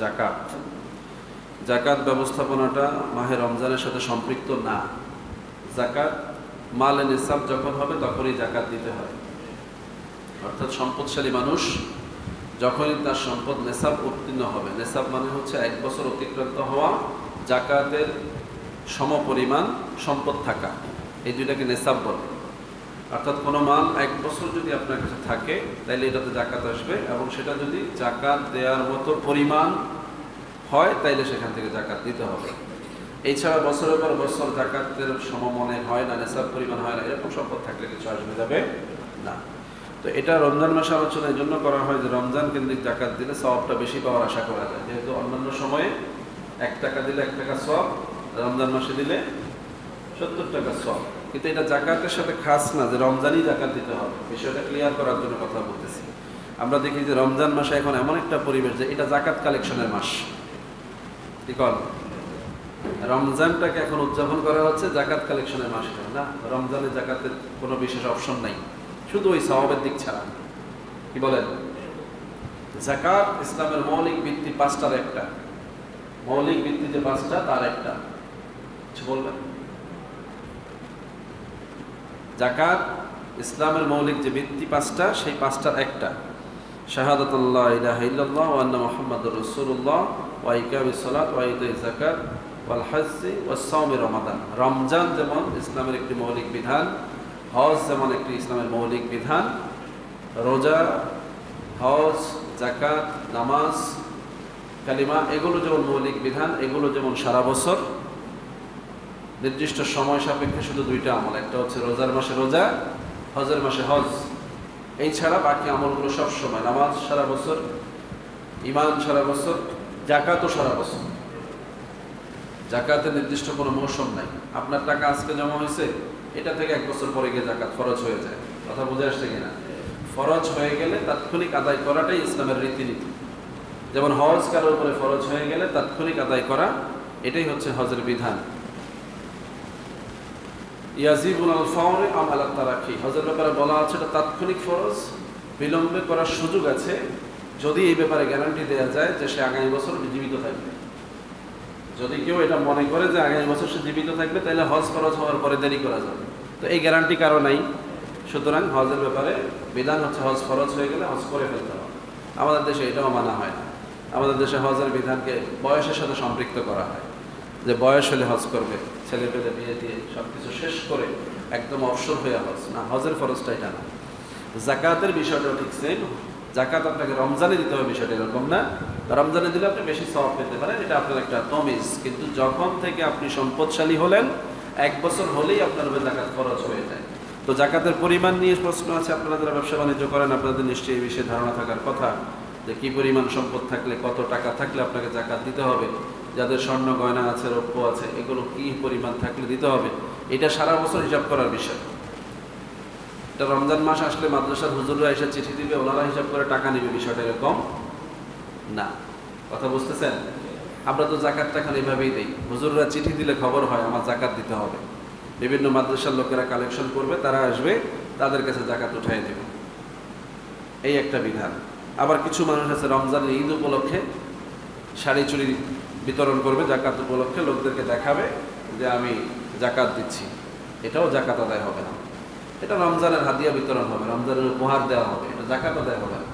জাকাত জাকাত ব্যবস্থাপনাটা মাহে রমজানের সাথে সম্পৃক্ত না। জাকাত মালে নিসাব যখন হবে তখনই জাকাত দিতে হয়। অর্থাৎ সম্পদশালী মানুষ যখনই তার সম্পদ নেসাব উত্তীর্ণ হবে, নেসাব মানে হচ্ছে 1 বছর অতিক্রান্ত হওয়া, জাকাতের সমপরিমাণ সম্পদ থাকা, এই দুইটাকে নেসাব বলে। অর্থাৎ কোনো মাল 1 বছর যদি আপনার কাছে থাকে তাহলে এটাতে জাকাত আসবে, এবং সেটা যদি জাকাত দেওয়ার মতো পরিমাণ হয় তাইলে সেখান থেকে জাকাত দিতে হবে। এছাড়া বছরের পর বছর জাকাতের সমমনে হয় না, নেসাব পরিমাণ হয় না, এরকম সম্পদ থাকলে কিছু আসবে যাবে না। তো এটা রমজান মাসে আলোচনা এই জন্য করা হয় যে রমজান কেন্দ্রিক জাকাত দিলে সওয়াবটা বেশি পাওয়ার আশা করা যায়। যেহেতু অন্যান্য সময়ে 1 টাকা দিলে 1 টাকা সওয়াব, রমজান মাসে দিলে 70 টাকা সওয়াব। কিন্তু এটা জাকাতের সাথে খাস না যে রমজানই জাকাত দিতে হবে। বিষয়টা ক্লিয়ার করার জন্য কথা বলতেছি। আমরা দেখি যে রমজান মাসে এখন এমন একটা পরিবেশ যে এটা জাকাত কালেকশনের মাস। কি কর রমজানটাকে এখন উদযাপন করা হচ্ছে জাকাত কালেকশনের মাস না। রমজানে জাকাতের কোনো বিশেষ অপশন নাই, শুধু ওই সওয়াবের দিক ছাড়া। কি বলেন? জাকাত ইসলামের মৌলিক ভিত্তি 5টার একটা, মৌলিক ভিত্তি যে 5টা তার একটা। কিছু বলবেন? জাকাত ইসলামের মৌলিক যে ভিত্তি 5টা, সেই 5টার একটা। শাহাদাতুল্লাহ ইলাহা ইল্লাল্লাহ ওয়া আন্না মুহাম্মাদুর রাসূলুল্লাহ ওয়া ইকামিস সালাত ওয়া ইতাইজ যাকাত ওয়াল হজ্জি ওয়াস সাওমি রমাদান। রমজান যেমন ইসলামের একটি মৌলিক বিধান, হজ যেমন একটি ইসলামের মৌলিক বিধান, রোজা, হজ, যাকাত, নামাজ, কালিমা এগুলো যেমন মৌলিক বিধান, এগুলো যেমন সারা বছর নির্দিষ্ট সময় সাপেক্ষে শুধু 2টা আমল, একটা হচ্ছে রোজার মাসে রোজা, হজের মাসে হজ। এই ছাড়া বাকি আমলগুলো সব সময়, নামাজ সারা বছর, ঈমান সারা বছর, যাকাতও সারা বছর। জাকাতের নির্দিষ্ট কোনো মৌসুম নাই। আপনার টাকা আজকে জমা হয়েছে, এটা থেকে 1 বছর পরে গিয়ে জাকাত ফরজ হয়ে যায়। কথা বুঝে আসছে কিনা? ফরজ হয়ে গেলে তাৎক্ষণিক আদায় করাটাই ইসলামের রীতিনীতি। যেমন হজ কারোর উপরে ফরজ হয়ে গেলে তাৎক্ষণিক আদায় করা, এটাই হচ্ছে হজের বিধান। ইয়াজিবুল আল ফাওরি আম আলা তারাকি, হজের ব্যাপারে বলা আছে এটা তাৎক্ষণিক ফরজ, বিলম্বে করার সুযোগ আছে যদি এই ব্যাপারে গ্যারান্টি দেওয়া যায় যে সে আগামী বছর জীবিত থাকবে। যদি কেউ এটা মনে করে যে আগামী বছর সে জীবিত থাকবে, তাহলে হজ ফরজ হওয়ার পরে দেরি করা যাবে। তো এই গ্যারান্টি কারো নাই। সুতরাং হজের ব্যাপারে বিধান হচ্ছে হজ ফরজ হয়ে গেলে হজ করে ফেলতে হবে। আমাদের দেশে এটাও মানা হয় না। আমাদের দেশে হজের বিধানকে বয়সের সাথে সম্পৃক্ত করা হয়, যে বয়স হলে হজ করবে, ছেলে পেলে বিয়ে দিয়ে সব কিছু শেষ করে একদম অবসর হয়ে হজ না। হজের ফরজটা এটা না। জাকাতের বিষয়টাও ঠিক সেম। জাকাত আপনাকে রমজানে দিতে হবে, বিষয়টা এরকম না। রমজানে দিলে আপনি বেশি সওয়াব পেতে পারেন, এটা আপনার একটা তমিজ। কিন্তু যখন থেকে আপনি সম্পদশালী হলেন, 1 বছর হলেই আপনার উপরে জাকাত খরচ হয়ে যায়। তো জাকাতের পরিমাণ নিয়ে প্রশ্ন আছে। আপনারা যারা ব্যবসা বাণিজ্য করেন আপনাদের নিশ্চয়ই এই বিষয়ে ধারণা থাকার কথা যে কী পরিমাণ সম্পদ থাকলে, কত টাকা থাকলে আপনাকে জাকাত দিতে হবে। যাদের স্বর্ণ গয়না আছে, রৌপ্য আছে, এগুলো কী পরিমাণ থাকলে দিতে হবে, এটা সারা বছর হিসাব করার বিষয়। এটা রমজান মাস আসলে মাদ্রাসার হুজুররা এসে চিঠি দিবে, ওনারা হিসাব করে টাকা নেবে, বিষয়টা এরকম না। কথা বুঝতেছেন? আমরা তো জাকাত টাকা এইভাবেই দিই। হুজুররা চিঠি দিলে খবর হয় আমার জাকাত দিতে হবে। বিভিন্ন মাদ্রাসার লোকেরা কালেকশন করবে, তারা আসবে, তাদের কাছে জাকাত উঠাই দেবে। এই একটা বিধান। আবার কিছু মানুষ আছে রমজানের ঈদ উপলক্ষে শাড়ি চুড়ি বিতরণ করবে, জাকাত উপলক্ষে লোকদেরকে দেখাবে যে আমি জাকাত দিচ্ছি। এটাও জাকাত আদায় হবে না। এটা রমজানের হাদিয়া বিতরণ হবে, রমজানের উপহার দেওয়া হবে, এটা জাকাত আদায় হবে না।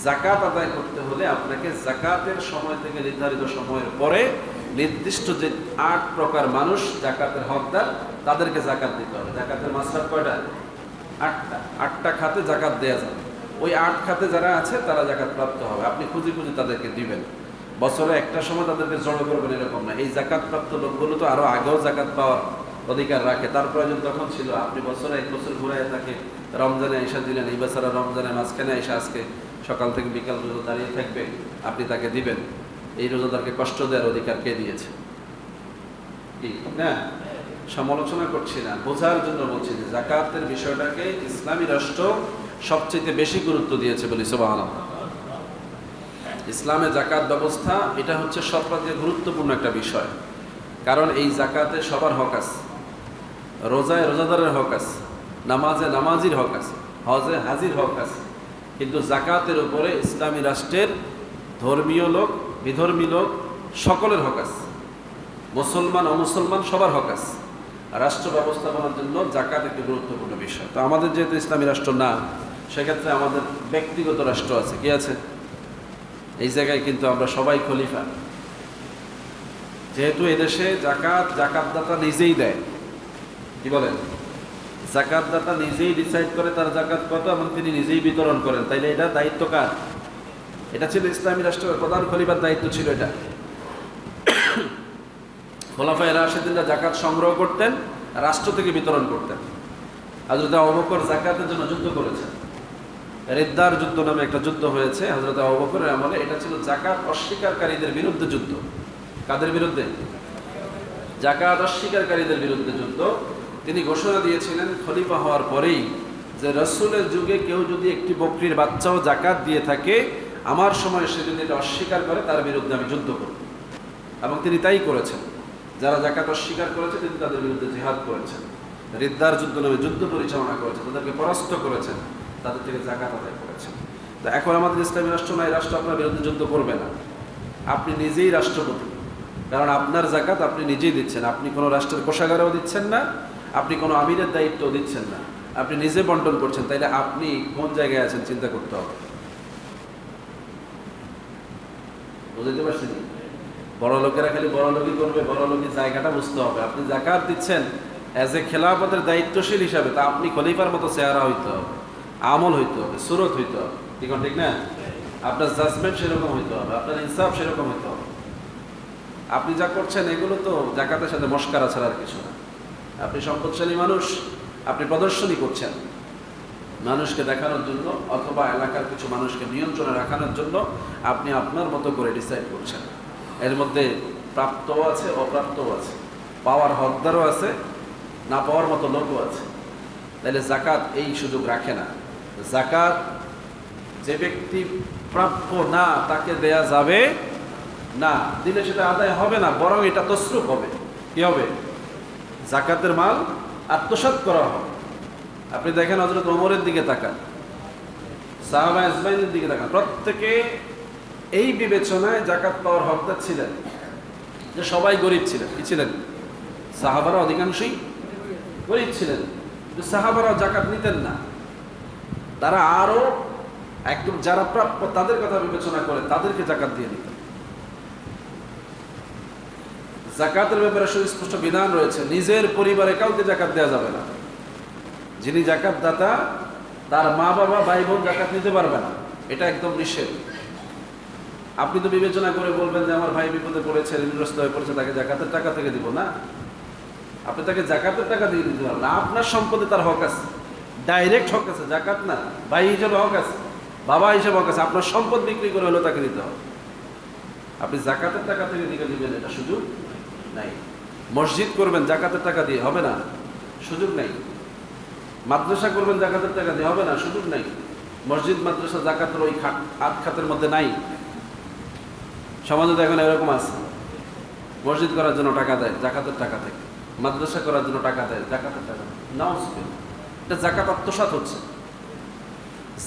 জাকাত আদায় করতে হলে আপনাকে জাকাতের সময় থেকে নির্ধারিত সময়ের পরে নির্দিষ্ট যে 8 প্রকার মানুষ জাকাতের হকদার, তাদেরকে জাকাত দিতে হবে। জাকাতের মাসরাফ কয়টা? 8টা খাতে জাকাত দেয়া যাবে। ওই 8 খাতে যারা আছে তারা জাকাত প্রাপ্ত হবে। আপনি খুঁজে খুঁজে তাদেরকে দিবেন। বছরে একটা সময় তাদেরকে জড়ো করবেন এরকম না। এই জাকাত প্রাপ্ত লোকগুলো তো আরো আগেও জাকাত পাওয়ার অধিকার রাখে, তার প্রয়োজন তখন ছিল। আপনি বছরে 1 বছর ঘুরায় তাকে রমজানে এসে দিলেন, এই বছর রমজানের মাঝখানে এসে আজকে সকাল থেকে বিকাল পর্যন্ত দাঁড়িয়ে থাকবে, আপনি তাকে দিবেন। এই রোজাদারকে কষ্ট দেওয়ার অধিকার কে দিয়েছে? কি না? সমালোচনা করছি না, বোঝার জন্য বলছি যে জাকাতের বিষয়টাকে ইসলামী রাষ্ট্র সবচেয়ে বেশি গুরুত্ব দিয়েছে বলি সুবহানাল্লাহ। ইসলামে জাকাত ব্যবস্থা এটা হচ্ছে সবচেয়ে গুরুত্বপূর্ণ একটা বিষয়। কারণ এই জাকাতে সবার হক আছে, রোজায় রোজাদারের হক আছে, নামাজে নামাজির হক আছে, হজে হাজির হক আছে। কিন্তু জাকাতের উপরে ইসলামী রাষ্ট্রের ধর্মীয় লোক বিধর্মী লোক সকলের হক আছে, মুসলমান অমুসলমান সবার হক আছে। রাষ্ট্র ব্যবস্থাপনার জন্য জাকাত একটি গুরুত্বপূর্ণ বিষয়। তো আমাদের যেহেতু ইসলামী রাষ্ট্র না, সেক্ষেত্রে আমাদের ব্যক্তিগত রাষ্ট্র আছে। কি আছে? এই জায়গায় কিন্তু আমরা সবাই খলিফা। যেহেতু এদেশে জাকাতদাতা নিজেই দেয়, কি বলেন, জাকাতদাতা নিজেই ডিসাইড করে তার জাকাত কত এবং তিনি নিজেই বিতরণ করেন, তাইলে এটা দায়িত্ব কার? এটা ছিল ইসলামী রাষ্ট্রের প্রধান খলিফার দায়িত্ব ছিল এটা। খোলাফায়ে রাশিদিনরা জাকাত সংগ্রহ করতেন, রাষ্ট্র থেকে বিতরণ করতেন। হযরত আবু বকর জাকাতের জন্য যুদ্ধ করেছেন। রিদ্দার যুদ্ধ নামে একটা যুদ্ধ হয়েছে হযরত আবু বকরের আমলে। এটা ছিল জাকাত অস্বীকারীদের বিরুদ্ধে যুদ্ধ। কাদের বিরুদ্ধে? জাকাত অস্বীকারীদের বিরুদ্ধে যুদ্ধ। তিনি ঘোষণা দিয়েছিলেন খলিফা হওয়ার পরেই যে রাসূলের যুগে কেউ যদি একটি বকরির বাচ্চাও জাকাত দিয়ে থাকে, আমার সময় সে যদি এটা অস্বীকার করে, তার বিরুদ্ধে আমি যুদ্ধ করব। এবং তিনি তাই করেছেন। যারা জাকাত অস্বীকার করেছে তিনি তাদের বিরুদ্ধে জিহাদ করেছেন, রিদ্দার যুদ্ধ নামে যুদ্ধ পরিচালনা করেছেন, তাদেরকে পরাস্ত করেছেন, তাদের থেকে জাকাত আদায় করেছেন। তো এখন আমাদের ইসলামী রাষ্ট্র নাই, রাষ্ট্র আপনার বিরুদ্ধে যুদ্ধ করবে না। আপনি নিজেই রাষ্ট্রপতি, কারণ আপনার জাকাত আপনি নিজেই দিচ্ছেন। আপনি কোনো রাষ্ট্রের কোষাগারেও দিচ্ছেন না, আপনি কোনো আমিরের দায়িত্বও দিচ্ছেন না, আপনি নিজে বন্টন করছেন। তাইলে আপনি কোন জায়গায় আছেন চিন্তা করতে হবে। বুঝতে পারছেন? বড় লোকেরা খালি বড় লোকই করবে, বড় লোকের জায়গাটা বুঝতে হবে। আপনি জাকাত দিচ্ছেন অ্যাজ এ খেলাফতের দায়িত্বশীল হিসাবে, তা আপনি খলিফার মতো চেহারা হইতে হবে, আমল হইতে হবে, সুরত হইতে হবে, ঠিক না? আপনার জাজমেন্ট সেরকম হইতে হবে, আপনার ইনসাফ সেরকম হইতে হবে। আপনি যা করছেন এগুলো তো জাকাতের সাথে মস্কারা ছাড়া আর কিছু না। আপনি সম্পদশালী মানুষ, আপনি প্রদর্শনী করছেন মানুষকে দেখানোর জন্য, অথবা এলাকার কিছু মানুষকে নিয়ন্ত্রণে রাখানোর জন্য আপনি আপনার মতো করে ডিসাইড করছেন। এর মধ্যে প্রাপ্তও আছে, অপ্রাপ্তও আছে, পাওয়ার হকদারও আছে, না পাওয়ার মতো লোকও আছে। তাহলে জাকাত এই সুযোগ রাখে না। জাকাত যে ব্যক্তি প্রাপ্য না তাকে দেয়া যাবে না, দিলে সেটা আদায় হবে না, বরং এটা তসরুফ হবে। কি হবে? জাকাতের মাল আত্মসাৎ করা হবে। আপনি দেখেন হযরত ওমরের দিকে তাকান, সাহাবা আজমাইনের দিকে তাকান, প্রত্যেকে এই বিবেচনায় জাকাত পাওয়ার হকদার ছিলেন যে সবাই গরিব ছিলেন। কি ছিলেন? সাহাবারা অধিকাংশই গরিব ছিলেন, কিন্তু সাহাবারা জাকাত নিতেন না। তারা আরো একদম যারা প্রাপ্য তাদের কথা বিবেচনা করে তাদেরকে জাকাত দিয়ে দিতেন। জাকাতের ব্যাপারে সুস্পষ্ট বিধান রয়েছে, নিজের পরিবারে কাউকে জাকাত দেওয়া যাবে না। যিনি জাকাত দাতা তার মা বাবা ভাই বোন জাকাত নিতে পারবে না, এটা একদম নিষেধ। আপনি তো বিবেচনা করে বলবেন যে আমার ভাই বিপদে পড়েছে, ঋণগ্রস্ত হয়ে পড়েছে, তাকে জাকাতের টাকা থেকে দিব না। আপনি তাকে জাকাতের টাকা দিয়ে দিতে পারবেন না। আপনার সম্পদে তার হক আছে, ডাইরেক্ট হক আছে, জাকাত না, ভাই হিসেবে হক আছে, বাবা হিসেবে হক আছে। আপনার সম্পদ বিক্রি করে হলেও তাকে দিতে হবে। আপনি জাকাতের টাকা থেকে দিকে দিবেন, এটা সুযোগ নাই। মসজিদ করবেন জাকাতের টাকা দিয়ে, হবে না, সুযোগ নাই। মাদ্রাসা করবেন জাকাতের টাকা দিয়ে, হবে না, সুযোগ নাই। মসজিদ মাদ্রাসা জাকাতের ওই আট খাতের মধ্যে নাই। সমাজে এখন এরকম আছে, মসজিদ করার জন্য টাকা দেয় জাকাতের টাকা থেকে, মাদ্রাসা করার জন্য টাকা দেয় জাকাতের টাকা। নাও, এটা জাকাত আত্মসাৎ হচ্ছে।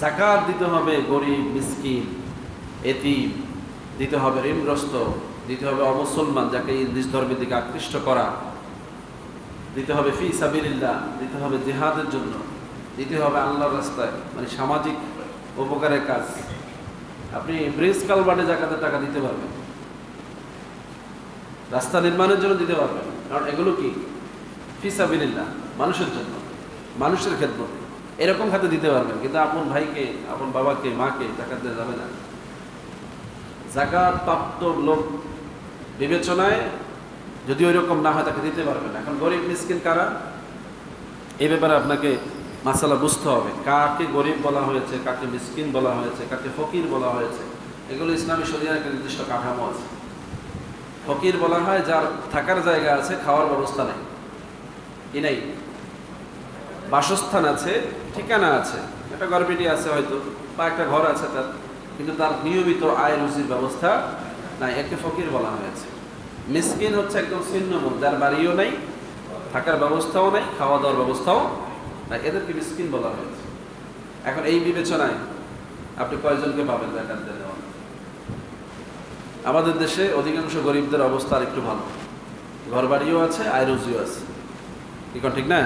জাকাত দিতে হবে গরিব, মিসকিন, এতিম, দিতে হবে ঋণগ্রস্ত, দিতে হবে অমুসলমান যাকে নিজ ধর্মের দিকে আকৃষ্ট করা, দিতে হবে ফি সাবিলিল্লাহ, দিতে হবে জিহাদের জন্য, দিতে হবে আল্লাহর রাস্তায়, মানে সামাজিক উপকারের কাজ। আপনি ব্রিজ কালভার্টে জাকাতের টাকা দিতে পারবেন, রাস্তা নির্মাণের জন্য দিতে পারবেন, কারণ এগুলো কি ফি সাবিলিল্লাহ, মানুষের জন্য, মানুষের খেদমত, এরকম খাতে দিতে পারবেন। কিন্তু আপন ভাইকে, আপন বাবাকে, মাকে জাকাত দেওয়া যাবে না। জাকাত প্রাপ্ত লোক বিবেচনায় যদি ওই রকম না হয় তাকে দিতে পারবেন না। এখন গরিব মিসকিন কারা, এই ব্যাপারে আপনাকে মাসালা বুঝতে হবে। কাকে গরিব বলা হয়েছে, কাকে মিসকিন বলা হয়েছে, কাকে ফকির বলা হয়েছে, এগুলো ইসলামী শরিয়ার একটা নির্দিষ্ট কাঠামো আছে। ফকির বলা হয় যার থাকার জায়গা আছে, খাওয়ার ব্যবস্থা নেই, কি নেই, বাসস্থান আছে, ঠিকানা আছে, একটা ঘরপিটি আছে হয়তো, বা একটা ঘর আছে তার, কিন্তু তার নিয়মিত আয় রুজির ব্যবস্থা নাই, একে ফকির বলা হয়েছে। মিসকিন হচ্ছে একদম ছিন্নমূল, যার বাড়িও নাই, থাকার ব্যবস্থাও নাই, খাওয়া দাওয়ার ব্যবস্থাও নাই, এদেরকে মিসকিন বলা হয়েছে। এখন এই বিবেচনায় আপনি কয়জনকে পাবেন জাকাত দেওয়া? আমাদের দেশে অধিকাংশ গরিবদের অবস্থা আর একটু ভালো, ঘরবাড়িও আছে, আয় রুজিও আছে, ঠিক না?